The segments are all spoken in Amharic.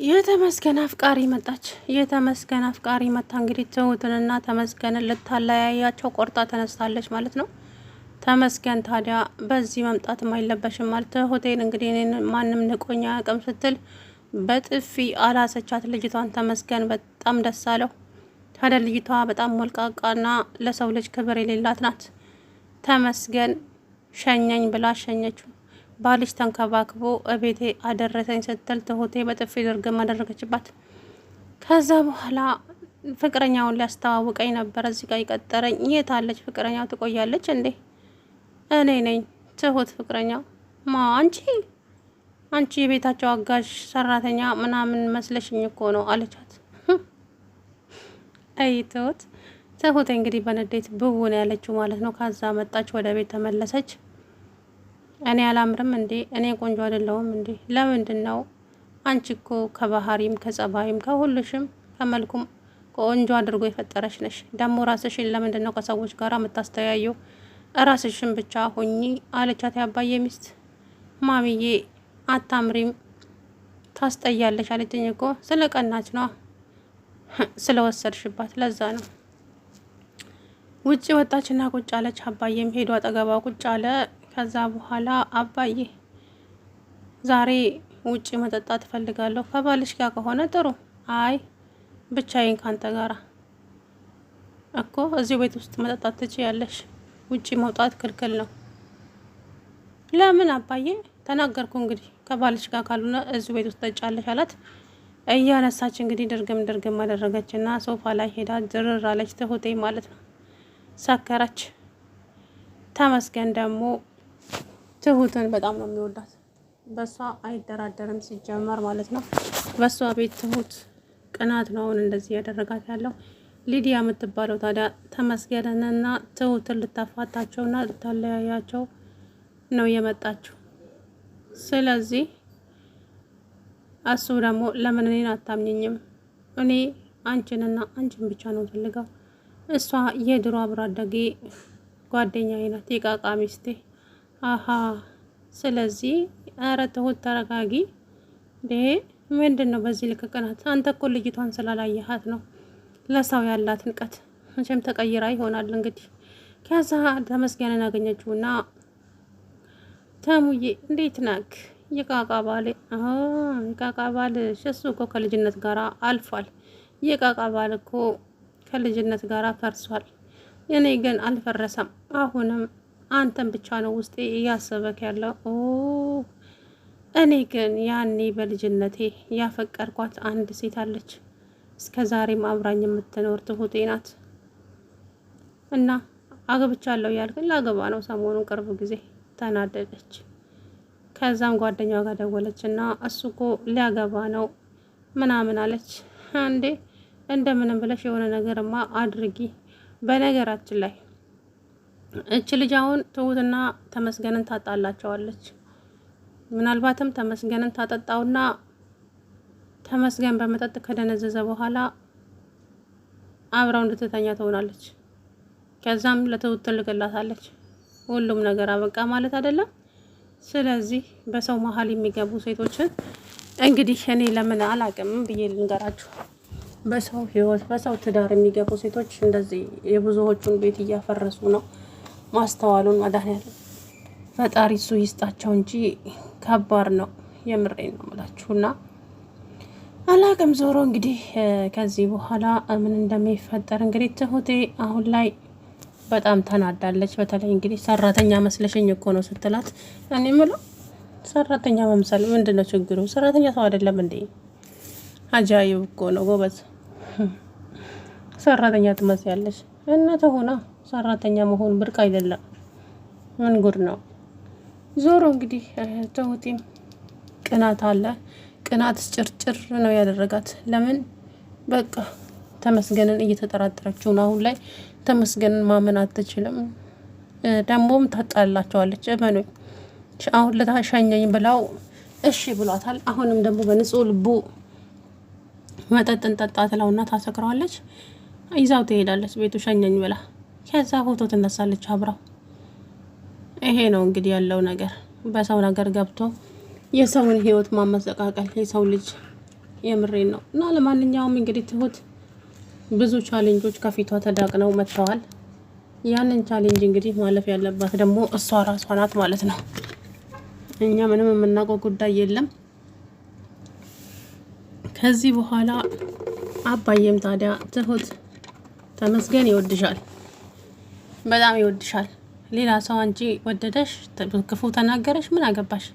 የተመስገን አፍቃሪ መጣች። የተመስገን አፍቃሪ መታ እንግዲህ ትሁትንና ተመስገንን ልታለያያቸው ቆርጣ ተነስታለች ማለት ነው። ተመስገን ታዲያ በዚህ መምጣት አይለበሽም ማለት ትሁቴን እንግዲህ እኔን ማንም ንቆኛ አቅም ስትል በጥፊ አላሰቻት ልጅቷን። ተመስገን በጣም ደስ አለው። ታዲያ ልጅቷ በጣም ሞልቃቃና ለሰው ልጅ ክብር የሌላት ናት። ተመስገን ሸኘኝ ብላ ሸኘችው። ባልሽ ተንከባክቦ እቤቴ አደረሰኝ ስትል ትሁቴ በጥፊ ድርግም አደረገችባት። ከዛ በኋላ ፍቅረኛውን ሊያስተዋውቀኝ ነበር እዚህ ጋር ይቀጠረኝ። የት አለች ፍቅረኛው? ትቆያለች እንዴ? እኔ ነኝ ትሁት ፍቅረኛው። ማ አንቺ የቤታቸው አጋዥ ሰራተኛ ምናምን መስለሽኝ እኮ ነው አለቻት። አይ ትሁት እንግዲህ በንዴት ብውን ያለችው ማለት ነው። ከዛ መጣች፣ ወደ ቤት ተመለሰች። እኔ አላምርም እንዴ? እኔ ቆንጆ አይደለሁም እንዴ? ለምንድን ነው? አንቺ እኮ ከባህሪም ከጸባይም ከሁሉሽም ከመልኩም ቆንጆ አድርጎ የፈጠረሽ ነሽ። ደግሞ ራስሽን ለምንድን ነው ከሰዎች ጋር የምታስተያየው? ራስሽን ብቻ ሁኚ አለቻት ያባዬ ሚስት። ማሚዬ አታምሪም፣ ታስጠያለሽ አለችኝ እኮ። ስለ ቀናች ነው ስለወሰድሽባት፣ ለዛ ነው። ውጭ ወጣችና ቁጭ አለች። አባዬም ሄዶ አጠገቧ ቁጭ አለ። ከዛ በኋላ አባዬ ዛሬ ውጪ መጠጣት እፈልጋለሁ፣ ከባልሽ ጋር ከሆነ ጥሩ። አይ ብቻዬን ካንተ ጋራ እኮ እዚሁ ቤት ውስጥ መጠጣት ትችያለሽ፣ ውጪ መውጣት ክልክል ነው። ለምን አባዬ? ተናገርኩ እንግዲህ ከባልሽ ጋር ካልሆነ እዚሁ ቤት ውስጥ ጠጫለሽ አላት። እያነሳች እንግዲህ ድርግም አደረገችና ሶፋ ላይ ሄዳ ድርር አለች። ትሁቴ ማለት ነው። ሰከረች። ተመስገን ደግሞ ትሁትን በጣም ነው የሚወዳት። በሷ አይደራደርም ሲጀመር ማለት ነው። በሷ ቤት ትሁት ቅናት ነው አሁን እንደዚህ ያደረጋት ያለው። ሊዲያ የምትባለው ታዲያ ተመስገንንና ትሁትን ልታፋታቸውና ልታለያያቸው ነው የመጣችው። ስለዚህ እሱ ደግሞ ለምን እኔን አታምኝኝም? እኔ አንቺንና አንቺን ብቻ ነው ፈልገው። እሷ የድሮ አብሮ አደጌ ጓደኛዬ ናት፣ የቃቃ ሚስቴ። አሀ ስለዚህ ኧረ ትሁት ተረጋጊ። ምንድን ነው በዚህ ልክ ቅናት? አንተ እኮ ልጅቷን ስላላየሃት ነው። ለሰው ያላት ንቀት መቼም ተቀይራ ይሆናል እንግዲህ። ከዛ ተመስገንን አገኘችውና ተሙዬ እንዴት ናክ? የቃቃ ባል እሱ እኮ ከልጅነት ጋር አልፏል። የቃቃ ባል እኮ ከልጅነት ጋር ፈርሷል። እኔ ግን አልፈረሰም። አሁንም አንተን ብቻ ነው ውስጤ እያሰበክ ያለው። እኔ ግን ያኔ በልጅነቴ ያፈቀርኳት አንድ ሴት አለች፣ እስከ ዛሬም አብራኝ የምትኖር ትሁቴ ናት። እና አገብቻለሁ ያልክን ላገባ ነው ሰሞኑን ቅርብ ጊዜ ተናደደች። ከዛም ጓደኛዋ ጋር ደወለች እና እሱ እኮ ሊያገባ ነው ምናምን አለች። አንዴ እንደምንም ብለሽ የሆነ ነገርማ አድርጊ። በነገራችን ላይ እች ልጅ አሁን ትሁትና ተመስገንን ታጣላቸዋለች። ምናልባትም ተመስገንን ታጠጣውና ተመስገን በመጠጥ ከደነዘዘ በኋላ አብራው እንድትተኛ ትሆናለች። ከዛም ለትሁት ትልክላታለች። ሁሉም ነገር አበቃ ማለት አይደለም። ስለዚህ በሰው መሀል የሚገቡ ሴቶችን እንግዲህ እኔ ለምን አላቅም ብዬ ልንገራችሁ። በሰው ህይወት በሰው ትዳር የሚገቡ ሴቶች እንደዚህ የብዙዎቹን ቤት እያፈረሱ ነው። ማስተዋሉን መድኃኒዓለም ፈጣሪ እሱ ይስጣቸው እንጂ ከባድ ነው። የምሬን ነው የምላችሁና አላቅም። ዞሮ እንግዲህ ከዚህ በኋላ ምን እንደሚፈጠር እንግዲህ ትሁቴ አሁን ላይ በጣም ተናዳለች። በተለይ እንግዲህ ሰራተኛ መስለሽኝ እኮ ነው ስትላት፣ እኔ የምለው ሰራተኛ መምሰል ምንድን ነው ችግሩ? ሰራተኛ ሰው አይደለም እንዴ? አጃይብ እኮ ነው ጎበዝ። ሰራተኛ ትመስያለሽ እና ተሆና ሰራተኛ መሆን ብርቅ አይደለም። ምን ጉድ ነው? ዞሮ እንግዲህ ትሁቴም ቅናት አለ። ቅናት ጭርጭር ነው ያደረጋት። ለምን በቃ ተመስገንን እየተጠራጠረችው ነው አሁን ላይ። ተመስገንን ማመን አትችልም። ደግሞም ታጣላቸዋለች። እመኑኝ አሁን ለታሻኘኝ ብላው እሺ ብሏታል። አሁንም ደግሞ በንጹህ ልቡ መጠጥን ጠጣ ትለውና ታሰክረዋለች። ይዛው ትሄዳለች ቤቱ ሸኘኝ ብላ። ከዛ ፎቶ ትነሳለች አብራው። ይሄ ነው እንግዲህ ያለው ነገር። በሰው ነገር ገብቶ የሰውን ህይወት ማመሰቃቀል የሰው ልጅ የምሬን ነው። እና ለማንኛውም እንግዲህ ትሁት ብዙ ቻሌንጆች ከፊቷ ተዳቅነው መጥተዋል። ያንን ቻሌንጅ እንግዲህ ማለፍ ያለባት ደግሞ እሷ ራሷ ናት ማለት ነው። እኛ ምንም የምናውቀው ጉዳይ የለም። ከዚህ በኋላ አባዬም ታዲያ ትሁት ተመስገን ይወድሻል፣ በጣም ይወድሻል። ሌላ ሰው አንቺ ወደደሽ ክፉ ተናገረሽ ምን አገባሽ?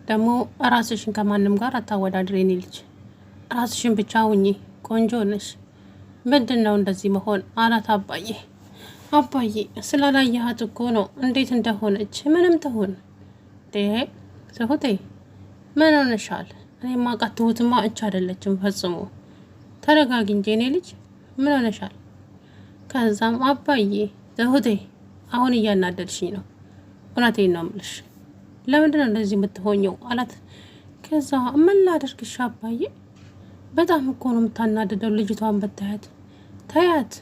ደግሞ ራስሽን ከማንም ጋር አታወዳድሪ። የኔ ልጅ ራስሽን ብቻ ሁኚ፣ ቆንጆ ነሽ። ምንድን ነው እንደዚህ መሆን አላት አባዬ። አባዬ ስላላየሃት እኮ ነው እንዴት እንደሆነች። ምንም ትሁን ትሁቴ ምን ሆነሻል? እኔ ማቃት ትሁትማ እች አይደለችም ፈጽሞ። ተረጋጊ እንጂ የኔ ልጅ ምን ሆነሻል? ከዛም አባዬ ትሁቴ አሁን እያናደድሽኝ ነው፣ እውነቴን ነው የምልሽ። ለምንድን ነው እንደዚህ የምትሆኘው አላት። ከዛ ምን ላደርግሽ አባዬ፣ በጣም እኮ ነው የምታናድደው ልጅቷን ብታያት። ታያት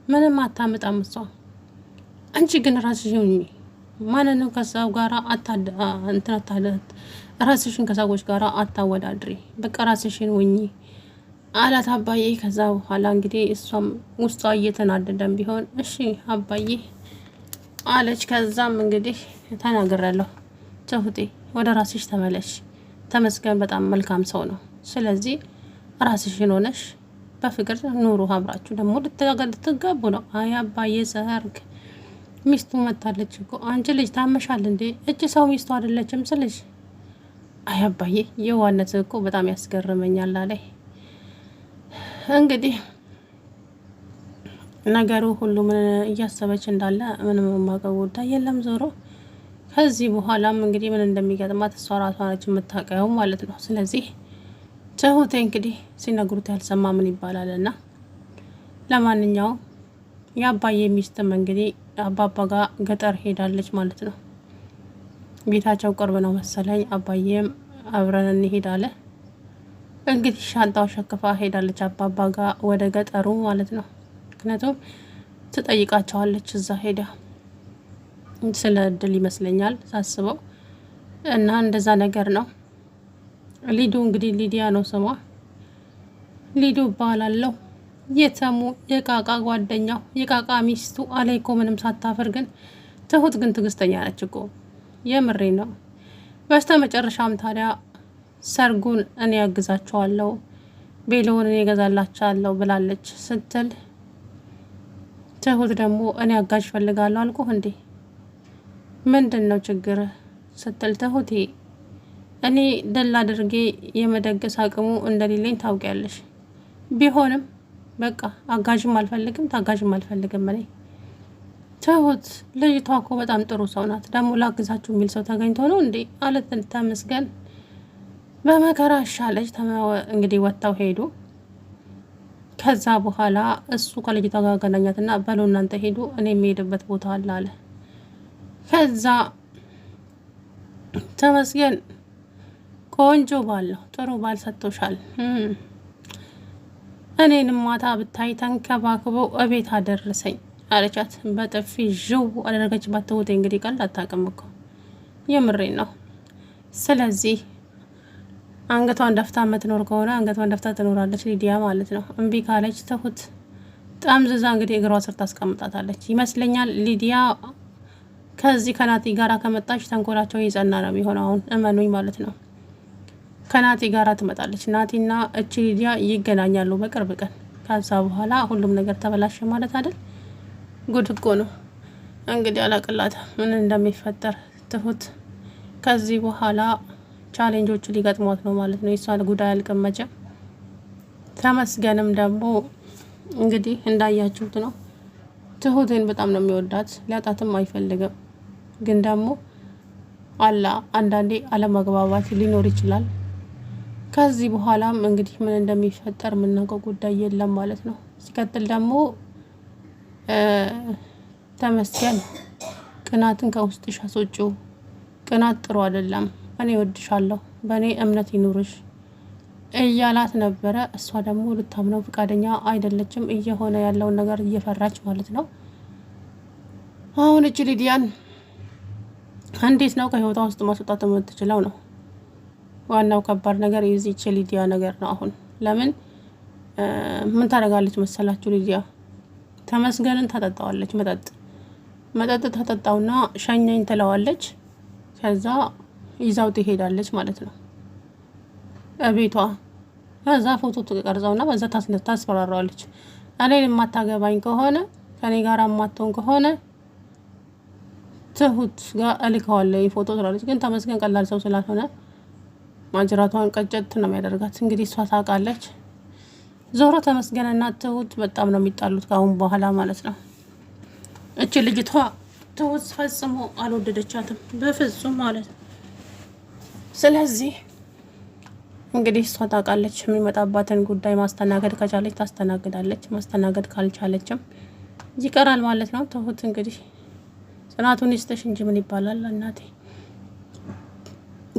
ምንም አታመጣም እሷ። አንቺ ግን ራስሽ ሁኚ፣ ማንንም ከሰው ጋራ ራስሽን ከሰዎች ጋራ አታወዳድሪ። በቃ ራስሽን ሁኚ አላት አባዬ። ከዛ በኋላ እንግዲህ እሷም ውስጧ እየተናደደም ቢሆን እሺ አባዬ አለች። ከዛም እንግዲህ ተናግሬያለሁ ትሁቴ፣ ወደ ራስሽ ተመለሽ። ተመስገን በጣም መልካም ሰው ነው። ስለዚህ ራስሽን ሆነሽ በፍቅር ኑሩ። አብራችሁ ደግሞ ልትጋቡ ነው። አይ አባዬ ሰርግ ሚስቱ መታለች እኮ። አንቺ ልጅ ታመሻል እንዴ? እጅ ሰው ሚስቱ አይደለችም ስልሽ። አይ አባዬ የዋነት እኮ በጣም ያስገርመኛል አለ። እንግዲህ ነገሩ ሁሉ ምን እያሰበች እንዳለ ምንም የማውቀው ጉዳይ የለም። ዞሮ ከዚህ በኋላም እንግዲህ ምን እንደሚገጥማት እሷ ራሷ ነች የምታውቀው ማለት ነው። ስለዚህ ትሁቴ እንግዲህ ሲነግሩት ያልሰማ ምን ይባላል። እና ለማንኛውም የአባዬ ሚስትም እንግዲህ አባባ ጋር ገጠር ሄዳለች ማለት ነው። ቤታቸው ቅርብ ነው መሰለኝ። አባዬም አብረን እንሄድ አለ። እንግዲህ ሻንጣው ሸክፋ ሄዳለች አባባ ጋር ወደ ገጠሩ ማለት ነው። ምክንያቱም ትጠይቃቸዋለች እዛ ሄዳ ስለ እድል ይመስለኛል ሳስበው። እና እንደዛ ነገር ነው። ሊዱ እንግዲህ ሊዲያ ነው ስሟ። ሊዱ እባላለሁ። የተሙ የቃቃ ጓደኛው የቃቃ ሚስቱ አለይኮ ምንም ሳታፍር። ግን ትሁት ግን ትዕግስተኛ ነች እኮ የምሬ ነው። በስተ መጨረሻም ታዲያ ሰርጉን እኔ ያግዛቸዋለሁ፣ ቤሎውን እኔ እገዛላቸዋለሁ ብላለች ስትል ትሁት ደግሞ እኔ አጋዥ ፈልጋለሁ አልኩህ እንዴ ምንድን ነው ችግር ስትል ትሁቴ እኔ ደል አድርጌ የመደገስ አቅሙ እንደሌለኝ ታውቂያለሽ። ቢሆንም በቃ አጋዥም አልፈልግም ታጋዥም አልፈልግም። እኔ ትሁት ልጅቷ እኮ በጣም ጥሩ ሰው ናት። ደግሞ ላግዛችሁ የሚል ሰው ተገኝቶ ነው እንዴ አለት። ተመስገን በመከራ አሻለች። እንግዲህ ወጥተው ሄዱ። ከዛ በኋላ እሱ ከልጅቷ ጋር ገናኛትና በሉ እናንተ ሄዱ እኔ የሚሄድበት ቦታ አለ አለ። ከዛ ተመስገን ቆንጆ ባል ነው፣ ጥሩ ባል ሰጥቶሻል። እኔንም ማታ ብታይ ተንከባክበው እቤት አደረሰኝ አለቻት። በጥፊ ዥው አደረገችባት። ትሁት እንግዲህ ቃል አታውቅም እኮ የምሬን ነው። ስለዚህ አንገቷን ደፍታ የምትኖር ከሆነ አንገቷን ደፍታ ትኖራለች ሊዲያ ማለት ነው። እምቢ ካለች ትሁት ጠምዝዛ እንግዲህ እግሯ ስር ታስቀምጣታለች ይመስለኛል። ሊዲያ ከዚህ ከናቲ ጋራ ከመጣች ተንኮላቸው የጸና ነው የሚሆነው። አሁን እመኑኝ ማለት ነው። ከናቲ ጋራ ትመጣለች። ናቲና እቺ ሊዲያ ይገናኛሉ በቅርብ ቀን። ከዛ በኋላ ሁሉም ነገር ተበላሸ ማለት አይደል? ጉድ እኮ ነው እንግዲህ። አላቅላት ምን እንደሚፈጠር ትሁት ከዚህ በኋላ ቻሌንጆቹ ሊገጥሟት ነው ማለት ነው። የሷ ጉዳይ አልቀመጨ። ተመስገንም ደግሞ እንግዲህ እንዳያችሁት ነው። ትሁትን በጣም ነው የሚወዳት፣ ሊያጣትም አይፈልግም። ግን ደግሞ አንዳንዴ አለመግባባት ሊኖር ይችላል። ከዚህ በኋላም እንግዲህ ምን እንደሚፈጠር የምናውቀው ጉዳይ የለም ማለት ነው። ሲቀጥል ደግሞ ተመስገን ቅናትን ከውስጥሽ አስወጪው። ቅናት ጥሩ አይደለም። እኔ እወድሻለሁ፣ በእኔ እምነት ይኑርሽ እያላት ነበረ። እሷ ደግሞ ልታምነው ፈቃደኛ አይደለችም። እየሆነ ያለውን ነገር እየፈራች ማለት ነው። አሁን እቺ ሊዲያን እንዴት ነው ከህይወቷ ውስጥ ማስወጣት የምትችለው ነው? ዋናው ከባድ ነገር የዚህች ሊዲያ ነገር ነው። አሁን ለምን ምን ታደርጋለች መሰላችሁ? ሊዲያ ተመስገንን ታጠጣዋለች። መጠጥ ታጠጣውና ሸኘኝ ትለዋለች። ከዛ ይዛው ትሄዳለች ማለት ነው ቤቷ። ከዛ ፎቶ ትቀርጸውና በዛ ታስፈራራዋለች። እኔን የማታገባኝ ከሆነ ከኔ ጋር የማትሆን ከሆነ ትሁት ጋር እልከዋለሁ ፎቶ ትላለች። ግን ተመስገን ቀላል ሰው ስላልሆነ ማጅራቷን ቀጨት ነው የሚያደርጋት። እንግዲህ እሷ ታውቃለች። ዞሮ ተመስገንና ትሁት በጣም ነው የሚጣሉት ከአሁን በኋላ ማለት ነው። እቺ ልጅቷ ትሁት ፈጽሞ አልወደደቻትም በፍጹም ማለት ነው። ስለዚህ እንግዲህ እሷ ታውቃለች። የሚመጣባትን ጉዳይ ማስተናገድ ከቻለች ታስተናግዳለች፣ ማስተናገድ ካልቻለችም ይቀራል ማለት ነው። ትሁት እንግዲህ ጽናቱን ይስጥሽ እንጂ ምን ይባላል እናቴ።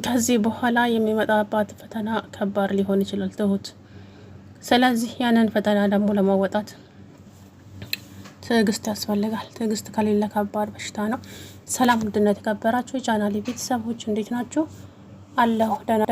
ከዚህ በኋላ የሚመጣባት ፈተና ከባድ ሊሆን ይችላል ትሁት። ስለዚህ ያንን ፈተና ደግሞ ለመወጣት ትዕግስት ያስፈልጋል። ትዕግስት ከሌለ ከባድ በሽታ ነው። ሰላም ውድነት የተከበራችሁ የቻናሌ ቤተሰቦች እንዴት ናችሁ? አለሁ ደህና